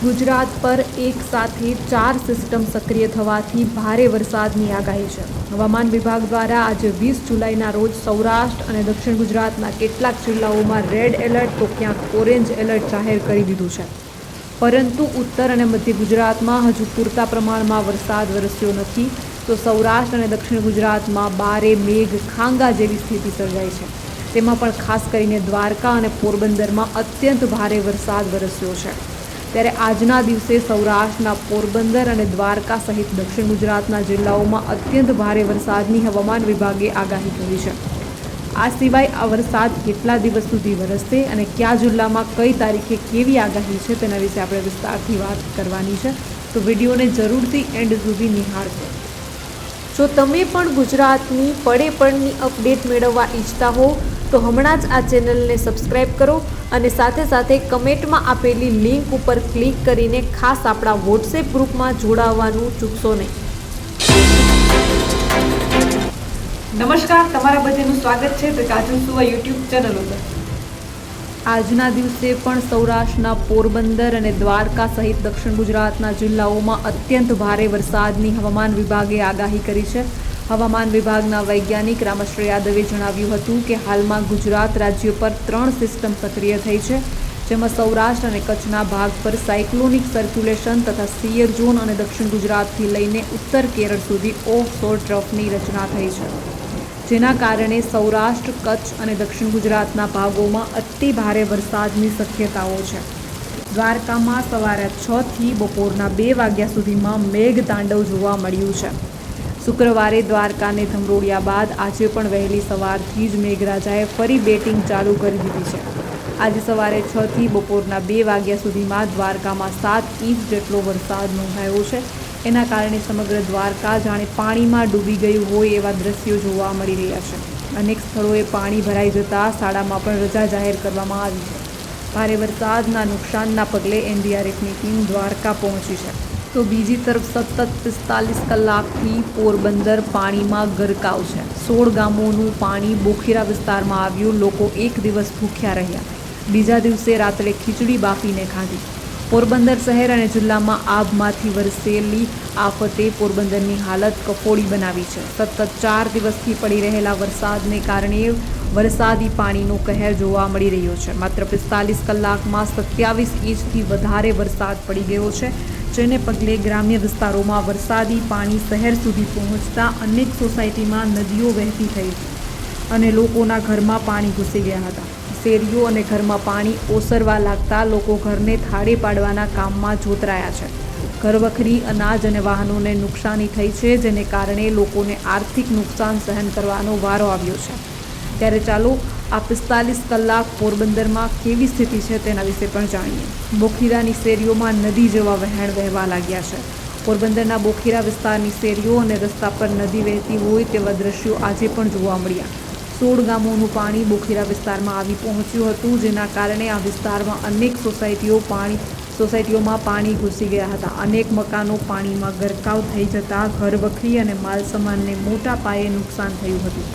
ગુજરાત પર એક સાથે 4 સિસ્ટમ સક્રિય થવાથી ભારે વરસાદની આગાહી છે। હવામાન વિભાગ દ્વારા આજે 20 જુલાઈના રોજ સૌરાષ્ટ્ર અને દક્ષિણ ગુજરાતના કેટલાક જિલ્લાઓમાં રેડ એલર્ટ તો ક્યાંક ઓરેન્જ એલર્ટ જાહેર કરી દીધું છે, પરંતુ ઉત્તર અને મધ્ય ગુજરાતમાં હજુ પૂરતા પ્રમાણમાં વરસાદ વરસ્યો નથી, તો સૌરાષ્ટ્ર અને દક્ષિણ ગુજરાતમાં બારે મેઘ ખાંગા જેવી સ્થિતિ સર્જાઈ છે। તેમાં પણ ખાસ કરીને દ્વારકા અને પોરબંદરમાં અત્યંત ભારે વરસાદ વરસ્યો છે। ત્યારે આજના દિવસે સૌરાષ્ટ્રના પોરબંદર અને દ્વારકા સહિત દક્ષિણ ગુજરાતના જિલ્લાઓમાં અત્યંત ભારે વરસાદની હવામાન વિભાગે આગાહી કરી છે। આ સિવાય આ વરસાદ કેટલા દિવસ સુધી વરસશે અને કયા જિલ્લામાં કઈ તારીખે કેવી આગાહી છે તેના વિશે આપણે વિસ્તારથી વાત કરવાની છે, તો વિડીયોને જરૂરથી એન્ડ સુધી નિહાળજો। જો તમે પણ ગુજરાતની પડે પડની અપડેટ મેળવવા ઈચ્છતા હો તો હમણાં જ આ ચેનલને સબસ્ક્રાઈબ કરો અને સાથે સાથે કમેન્ટમાં આપેલી લિંક ઉપર ક્લિક કરીને ખાસ આપણા વોટ્સએપ ગ્રુપમાં જોડાવવાનું ચૂકશો નહીં। નમસ્કાર, તમારા બધાનું સ્વાગત છે તો કાજલ સુવા યુટ્યુબ ચેનલ ઉપર। આજના દિવસે પણ સૌરાષ્ટ્રના પોરબંદર અને દ્વારકા સહિત દક્ષિણ ગુજરાતના જિલ્લાઓમાં અત્યંત ભારે વરસાદની હવામાન વિભાગે આગાહી કરી છે। હવામાન વિભાગના વૈજ્ઞાનિક રામશ્રી યાદવે જણાવ્યું હતું કે હાલમાં ગુજરાત રાજ્ય પર 3 સિસ્ટમ સક્રિય થઈ છે, જેમાં સૌરાષ્ટ્ર અને કચ્છના ભાગ પર સાયક્લોનિક સર્ક્યુલેશન તથા સિયર ઝોન અને દક્ષિણ ગુજરાતથી લઈને ઉત્તર કેરળ સુધી ઓફશોર ટ્રફની રચના થઈ છે, જેના કારણે સૌરાષ્ટ્ર, કચ્છ અને દક્ષિણ ગુજરાતના ભાગોમાં અતિ ભારે વરસાદની શક્યતાઓ છે। દ્વારકામાં સવારે 6 થી બપોરના 2 વાગ્યા સુધીમાં મેઘ તાંડવ જોવા મળ્યું છે। શુક્રવારે દ્વારકાને ધમરોળ્યા બાદ આજે પણ વહેલી સવારથી જ મેઘરાજાએ ફરી બેટિંગ ચાલુ કરી દીધી છે। આજે સવારે 6 થી બપોરના 2 વાગ્યા સુધીમાં દ્વારકામાં 7 ઇંચ જેટલો વરસાદ નોંધાયો છે। એના કારણે સમગ્ર દ્વારકા જાણે પાણીમાં ડૂબી ગયું હોય એવા દ્રશ્યો જોવા મળી રહ્યા છે। અનેક સ્થળોએ પાણી ભરાઈ જતાં શાળામાં પણ રજા જાહેર કરવામાં આવી છે। ભારે વરસાદના નુકસાનના પગલે એનડીઆરએફની ટીમ દ્વારકા પહોંચી છે, તો બીજી તરફ સતત 45 કલાકથી પોરબંદર પાણીમાં ગરકાવ છે। 16 ગામોનું પાણી બોખીરા વિસ્તારમાં આવ્યું। લોકો એક દિવસ ભૂખ્યા રહ્યા, બીજા દિવસે રાત્રે ખીચડી બાફીને ખાધી। પોરબંદર શહેર અને જિલ્લામાં આભમાંથી વરસેલી આફતે પોરબંદરની હાલત કફોડી બનાવી છે। સતત 4 દિવસથી પડી રહેલા વરસાદને કારણે વરસાદી પાણીનો કહેર જોવા મળી રહ્યો છે। માત્ર 45 કલાકમાં 27 ઇંચથી વધારે વરસાદ પડી ગયો છે, જેને પગલે ગ્રામ્ય વિસ્તારોમાં વરસાદી પાણી શહેર સુધી પહોંચતા અનેક સોસાયટીમાં નદીઓ વહેતી થઈ અને લોકોના ઘરમાં પાણી ઘૂસી ગયા હતા। શેરીઓ અને ઘરમાં પાણી ઓસરવા લાગતા લોકો ઘરને થાળે પાડવાના કામમાં જોતરાયા છે। ઘરવખરી, અનાજ અને વાહનોને નુકસાની થઈ છે, જેને કારણે લોકોને આર્થિક નુકસાન સહન કરવાનો વારો આવ્યો છે। ત્યારે ચાલો આ 45 કલાક પોરબંદરમાં કેવી સ્થિતિ છે તેના વિશે પણ જાણીએ। બોખીરાની શેરીઓમાં નદી જેવા વહેણ વહેવા લાગ્યા છે। પોરબંદરના બોખીરા વિસ્તારની શેરીઓ અને રસ્તા પર નદી વહેતી હોય તેવા દ્રશ્યો આજે પણ જોવા મળ્યા। 16 ગામોનું પાણી બોખીરા વિસ્તારમાં આવી પહોંચ્યું હતું, જેના કારણે આ વિસ્તારમાં અનેક સોસાયટીઓમાં પાણી ઘૂસી ગયા હતા। અનેક મકાનો પાણીમાં ગરકાવ થઈ જતાં ઘરવખરી અને માલસામાનને મોટા પાયે નુકસાન થયું હતું।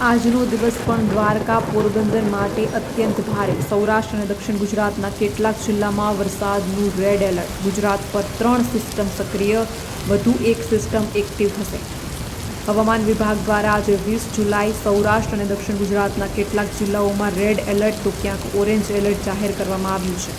આજનો દિવસ પણ દ્વારકા, પોરબંદર માટે અત્યંત ભારે। સૌરાષ્ટ્ર અને દક્ષિણ ગુજરાતના કેટલાક જિલ્લામાં વરસાદનું રેડ એલર્ટ। ગુજરાત પર 3 સિસ્ટમ સક્રિય, વધુ એક સિસ્ટમ એક્ટિવ થશે। હવામાન વિભાગ દ્વારા આજે 20 જુલાઈ સૌરાષ્ટ્ર અને દક્ષિણ ગુજરાતના કેટલાક જિલ્લાઓમાં રેડ એલર્ટ તો ક્યાંક ઓરેન્જ એલર્ટ જાહેર કરવામાં આવ્યું છે,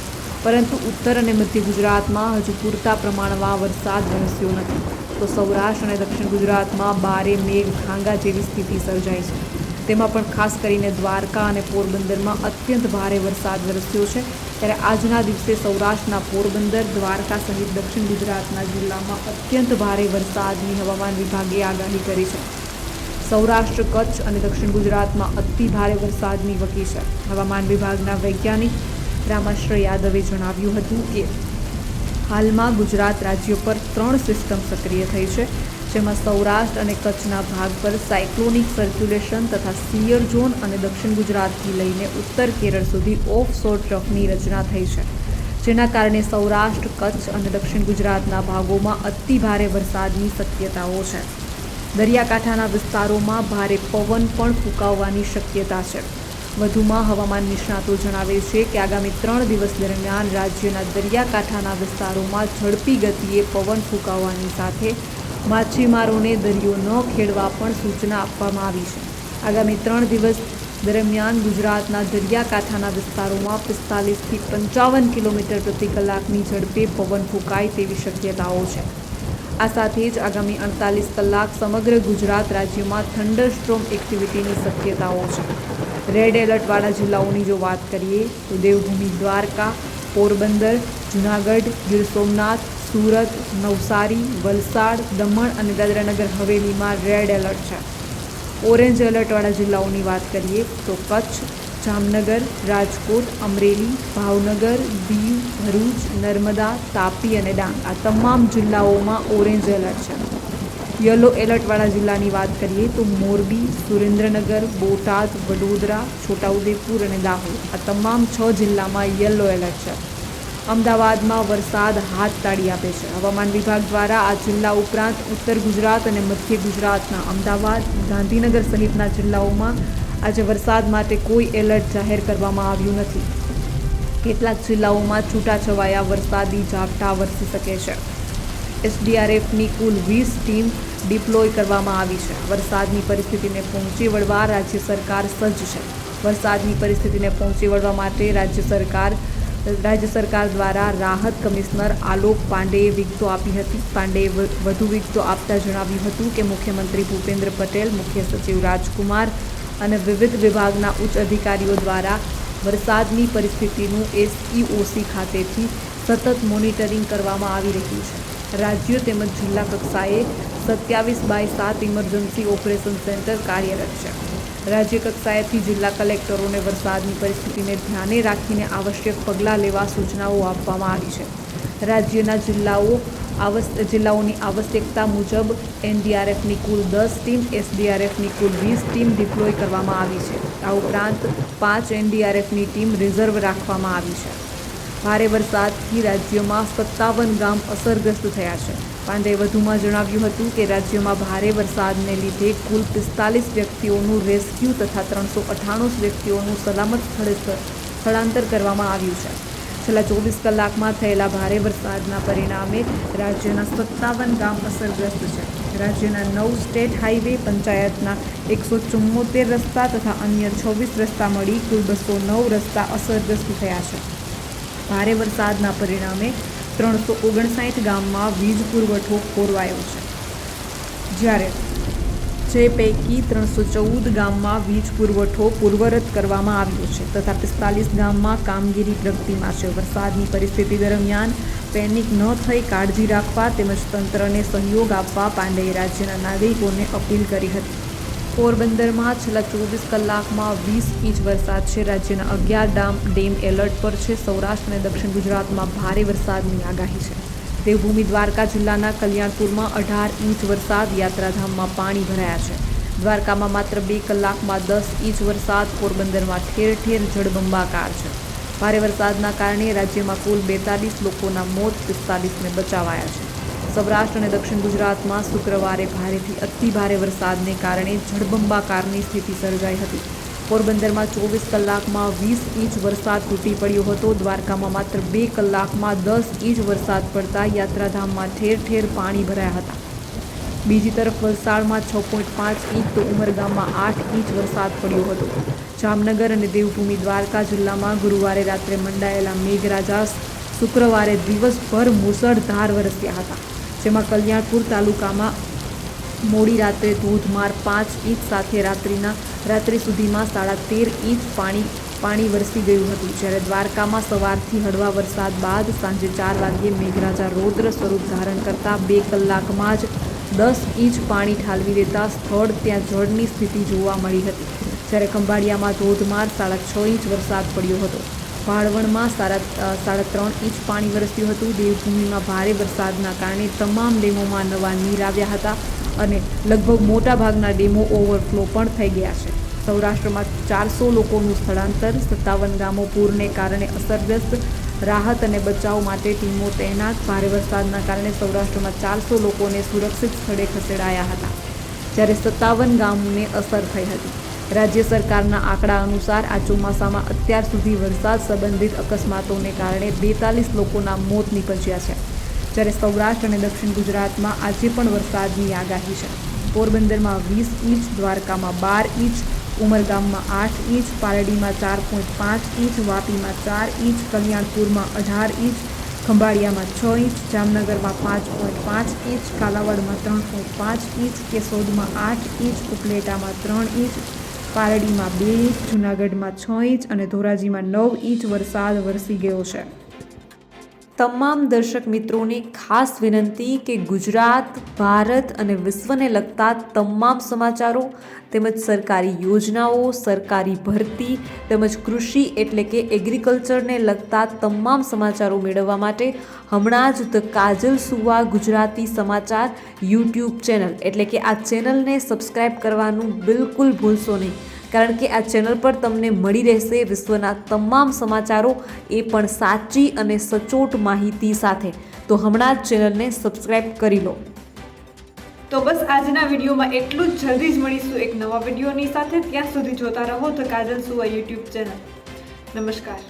પરંતુ ઉત્તર અને મધ્ય ગુજરાતમાં હજુ પૂરતા પ્રમાણમાં વરસાદ વરસ્યો નથી, તો સૌરાષ્ટ્ર અને દક્ષિણ ગુજરાતમાં બારે મેઘ ખાંગા જેવી સ્થિતિ સર્જાઈ છે। તેમાં પણ ખાસ કરીને દ્વારકા અને પોરબંદરમાં અત્યંત ભારે વરસાદ વરસ્યો છે। ત્યારે આજના દિવસે સૌરાષ્ટ્રના પોરબંદર, દ્વારકા સહિત દક્ષિણ ગુજરાતના જિલ્લામાં અત્યંત ભારે વરસાદની હવામાન વિભાગે આગાહી કરી છે। સૌરાષ્ટ્ર, કચ્છ અને દક્ષિણ ગુજરાતમાં અતિ ભારે વરસાદની વકી છે। હવામાન વિભાગના વૈજ્ઞાનિક રામશ્રી યાદવે જણાવ્યું હતું કે હાલમાં ગુજરાત રાજ્ય પર 3 સિસ્ટમ સક્રિય થઈ છે, જેમાં સૌરાષ્ટ્ર અને કચ્છના ભાગ પર સાયક્લોનિક સર્ક્યુલેશન તથા સિયર ઝોન અને દક્ષિણ ગુજરાતથી લઈને ઉત્તર કેરળ સુધી ઓફશોર ટ્રફની રચના થઈ છે, જેના કારણે સૌરાષ્ટ્ર, કચ્છ અને દક્ષિણ ગુજરાતના ભાગોમાં અતિ ભારે વરસાદની શક્યતાઓ છે। દરિયાકાંઠાના વિસ્તારોમાં ભારે પવન પણ ફૂંકાવવાની શક્યતા છે। વધુમાં હવામાન નિષ્ણાતો જણાવે છે કે આગામી 3 દિવસ દરમિયાન રાજ્યના દરિયાકાંઠાના વિસ્તારોમાં ઝડપી ગતિએ પવન ફૂંકાવાની સાથે માછીમારોને દરિયો ન ખેડવા પણ સૂચના આપવામાં આવી છે. આગામી 3 દિવસ દરમિયાન ગુજરાતના દરિયાકાંઠાના વિસ્તારોમાં 45 થી 55 કિલોમીટર પ્રતિ કલાકની ઝડપે પવન ફૂંકાય તેવી શક્યતાઓ છે. આ સાથે જ આગામી 48 કલાક સમગ્ર ગુજરાત રાજ્યમાં થંડરસ્ટ્રોમ એક્ટિવિટીની શક્યતાઓ છે. રેડ એલર્ટવાળા જિલ્લાઓની જો વાત કરીએ તો દેવભૂમિ દ્વારકા, પોરબંદર, જૂનાગઢ, ગીર સોમનાથ, સુરત, નવસારી, વલસાડ, દમણ અને દાદરાનગર હવેલીમાં રેડ એલર્ટ છે. ઓરેન્જ એલર્ટવાળા જિલ્લાઓની વાત કરીએ તો કચ્છ, જામનગર, રાજકોટ, અમરેલી, ભાવનગર, દીવ, ભરૂચ, નર્મદા, તાપી અને ડાંગ આ તમામ જિલ્લાઓમાં ઓરેન્જ એલર્ટ છે. યલો એલર્ટવાળા જિલ્લાની વાત કરીએ તો મોરબી, સુરેન્દ્રનગર, બોટાદ, વડોદરા, છોટાઉદેપુર અને દાહોદ આ તમામ 6 જિલ્લામાં યલો એલર્ટ છે. અમદાવાદમાં વરસાદ હાથ તાળી આપે છે. હવામાન વિભાગ દ્વારા આ જિલ્લા ઉપરાંત ઉત્તર ગુજરાત અને મધ્ય ગુજરાતના અમદાવાદ, ગાંધીનગર સહિતના જિલ્લાઓમાં આજે વરસાદ માટે કોઈ એલર્ટ જાહેર કરવામાં આવ્યું નથી. કેટલાક જિલ્લાઓમાં છૂટાછવાયા વરસાદી ઝાપટા વરસી શકે છે. એસડીઆરએફની કુલ 20 ટીમ ડિપ્લોય કરવામાં આવી છે. વરસાદની પરિસ્થિતિને પહોંચી વળવા રાજ્ય સરકાર સજ્જ છે. વરસાદની પરિસ્થિતિને પહોંચી વળવા માટે રાજ્ય સરકાર દ્વારા રાહત કમિશનર આલોક પાંડેએ વિગતો આપી હતી. પાંડેએ વધુ વિગતો આપતા જણાવ્યું હતું કે મુખ્યમંત્રી ભૂપેન્દ્ર પટેલ, મુખ્ય સચિવ રાજકુમાર અને વિવિધ વિભાગના ઉચ્ચ અધિકારીઓ દ્વારા વરસાદની પરિસ્થિતિનું એસઈઓસી ખાતેથી સતત મોનિટરિંગ કરવામાં આવી રહ્યું છે. રાજ્ય તેમજ જિલ્લા કક્ષાએ 27/7 ઇમરજન્સી ઓપરેશન સેન્ટર કાર્યરત છે. રાજ્ય કક્ષાએથી જિલ્લા કલેક્ટરોને વરસાદની પરિસ્થિતિને ધ્યાને રાખીને આવશ્યક પગલાં લેવા સૂચનાઓ આપવામાં આવી છે. રાજ્યના જિલ્લાઓની આવશ્યકતા મુજબ એનડીઆરએફની કુલ 10 ટીમ, એસડીઆરએફની કુલ 20 ટીમ ડિપ્લોય કરવામાં આવી છે. આ ઉપરાંત 5 એનડીઆરએફની ટીમ રિઝર્વ રાખવામાં આવી છે. ભારે વરસાદથી રાજ્યમાં 57 ગામ અસરગ્રસ્ત થયા છે. પાંડેએ વધુમાં જણાવ્યું હતું કે રાજ્યમાં ભારે વરસાદને લીધે કુલ 45 વ્યક્તિઓનું રેસ્ક્યુ તથા 398 વ્યક્તિઓનું સલામત સ્થળે સ્થળાંતર કરવામાં આવ્યું છે. છેલ્લા 24 કલાકમાં થયેલા ભારે વરસાદના પરિણામે રાજ્યના 57 ગામ અસરગ્રસ્ત છે. રાજ્યના 9 સ્ટેટ હાઈવે, પંચાયતના 174 રસ્તા તથા અન્ય 26 રસ્તા મળી કુલ 209 રસ્તા અસરગ્રસ્ત થયા છે. ભારે વરસાદના પરિણામે 359 ગામમાં વીજ પુરવઠો ખોરવાયો છે, જ્યારે જે પૈકી 314 ગામમાં વીજ પુરવઠો પૂર્વવત કરવામાં આવ્યો છે તથા 45 ગામમાં કામગીરી પ્રગતિમાં છે. વરસાદની પરિસ્થિતિ દરમિયાન પેનિક ન થઈ કાળજી રાખવા તેમજ તંત્રને સહયોગ આપવા પાંડેએ રાજ્યના નાગરિકોને અપીલ કરી હતી. પોરબંદરમાં છેલ્લા 24 કલાકમાં 20 ઇંચ વરસાદ છે. રાજ્યના 11 ડેમ એલર્ટ પર છે. સૌરાષ્ટ્ર અને દક્ષિણ ગુજરાતમાં ભારે વરસાદની આગાહી છે. દેવભૂમિ દ્વારકા જિલ્લાના કલ્યાણપુરમાં 18 ઇંચ વરસાદ, યાત્રાધામમાં પાણી ભરાયા છે. દ્વારકામાં માત્ર 2 કલાકમાં 10 ઇંચ વરસાદ, પોરબંદરમાં ઠેર ઠેર જળબંબાકાર છે. ભારે વરસાદના કારણે રાજ્યમાં કુલ 42 લોકોના મોત, 45ને બચાવાયા છે. સૌરાષ્ટ્ર અને દક્ષિણ ગુજરાતમાં શુક્રવારે ભારેથી અતિભારે વરસાદને કારણે જળબંબાકારની સ્થિતિ સર્જાઈ હતી. પોરબંદરમાં 24 કલાકમાં 20 ઇંચ વરસાદ તૂટી પડ્યો હતો. દ્વારકામાં માત્ર 2 કલાકમાં 10 ઇંચ વરસાદ પડતા યાત્રાધામમાં ઠેર ઠેર પાણી ભરાયા હતા. બીજી તરફ વલસાડમાં 6.5 ઇંચ તો ઉમરગામમાં 8 ઇંચ વરસાદ પડ્યો હતો. જામનગર અને દેવભૂમિ દ્વારકા જિલ્લામાં ગુરુવારે રાત્રે મંડાયેલા મેઘરાજા શુક્રવારે દિવસભર મુસળધાર વરસ્યા હતા, જેમાં કલ્યાણપુર તાલુકામાં મોડી રાત્રે ધોધમાર 5 ઇંચ સાથે રાત્રિ સુધીમાં 13.5 ઇંચ પાણી વરસી ગયું હતું. જ્યારે દ્વારકામાં સવારથી હળવા વરસાદ બાદ સાંજે 4 વાગ્યે મેઘરાજા રૌદ્ર સ્વરૂપ ધારણ કરતા 2 કલાકમાં જ 10 ઇંચ પાણી ઠાલવી દેતા સ્થળ ત્યાં જળની સ્થિતિ જોવા મળી હતી. જ્યારે ખંભાળિયામાં ધોધમાર 6.5 ઇંચ વરસાદ પડ્યો હતો. ભાળવણમાં 3.5 ઇંચ પાણી વરસ્યું હતું. દેવભૂમિમાં ભારે વરસાદના કારણે તમામ ડેમોમાં નવા નીર આવ્યા હતા અને લગભગ મોટાભાગના ડેમો ઓવરફ્લો પણ થઈ ગયા છે. સૌરાષ્ટ્રમાં 400 લોકોનું સ્થળાંતર, 57 ગામો પૂરને કારણે અસરગ્રસ્ત, રાહત અને બચાવ માટે ટીમો તૈનાત. ભારે વરસાદના કારણે સૌરાષ્ટ્રમાં 400 લોકોને સુરક્ષિત સ્થળે ખસેડાયા હતા, જ્યારે 57 ગામોને અસર થઈ હતી. રાજ્ય સરકારના આંકડા અનુસાર આ ચોમાસામાં અત્યાર સુધી વરસાદ સંબંધિત અકસ્માતોને કારણે 42 લોકોના મોત નીપજ્યા છે, જ્યારે સૌરાષ્ટ્ર અને દક્ષિણ ગુજરાતમાં આજે પણ વરસાદની આગાહી છે. પોરબંદરમાં 20 ઇંચ, દ્વારકામાં 12 ઇંચ, ઉમરગામમાં 8 ઇંચ, પારડીમાં 4.5 ઇંચ, વાપીમાં 4 ઇંચ, કલ્યાણપુરમાં 18 ઇંચ, ખંભાળિયામાં 6 ઇંચ, જામનગરમાં 5.5 ઇંચ, કાલાવાડમાં 3.5 ઇંચ, કેશોદમાં 8 ઇંચ, ઉપલેટામાં 3 ઇંચ, પારડીમાં 2 ઇંચ, જૂનાગઢમાં 6 ઇંચ અને ધોરાજીમાં 9 ઇંચ વરસાદ વરસી ગયો છે. તમામ દર્શક મિત્રોને ખાસ વિનંતી કે ગુજરાત, ભારત અને વિશ્વને લગતા તમામ સમાચારો તેમજ સરકારી યોજનાઓ, સરકારી ભરતી તેમજ કૃષિ એટલે કે એગ્રીકલ્ચરને લગતા તમામ સમાચારો મેળવવા માટે હમણાં જ ધ કાજલ સુવા ગુજરાતી સમાચાર યુટ્યુબ ચેનલ એટલે કે આ ચેનલને સબસ્ક્રાઈબ કરવાનું બિલકુલ ભૂલશો નહીં, કારણ કે આ ચેનલ પર તમને મળી રહેશે વિશ્વના તમામ સમાચારો, એ પણ સાચી અને સચોટ માહિતી સાથે. તો હમણાં જ ચેનલને સબસ્ક્રાઈબ કરી લો. તો બસ આજના વિડીયોમાં એટલું જ. જલ્દી જ મળીશું એક નવા વિડીયોની સાથે. ત્યાં સુધી જોતા રહો ધ કાજલ સુવા યુટ્યુબ ચેનલ. નમસ્કાર.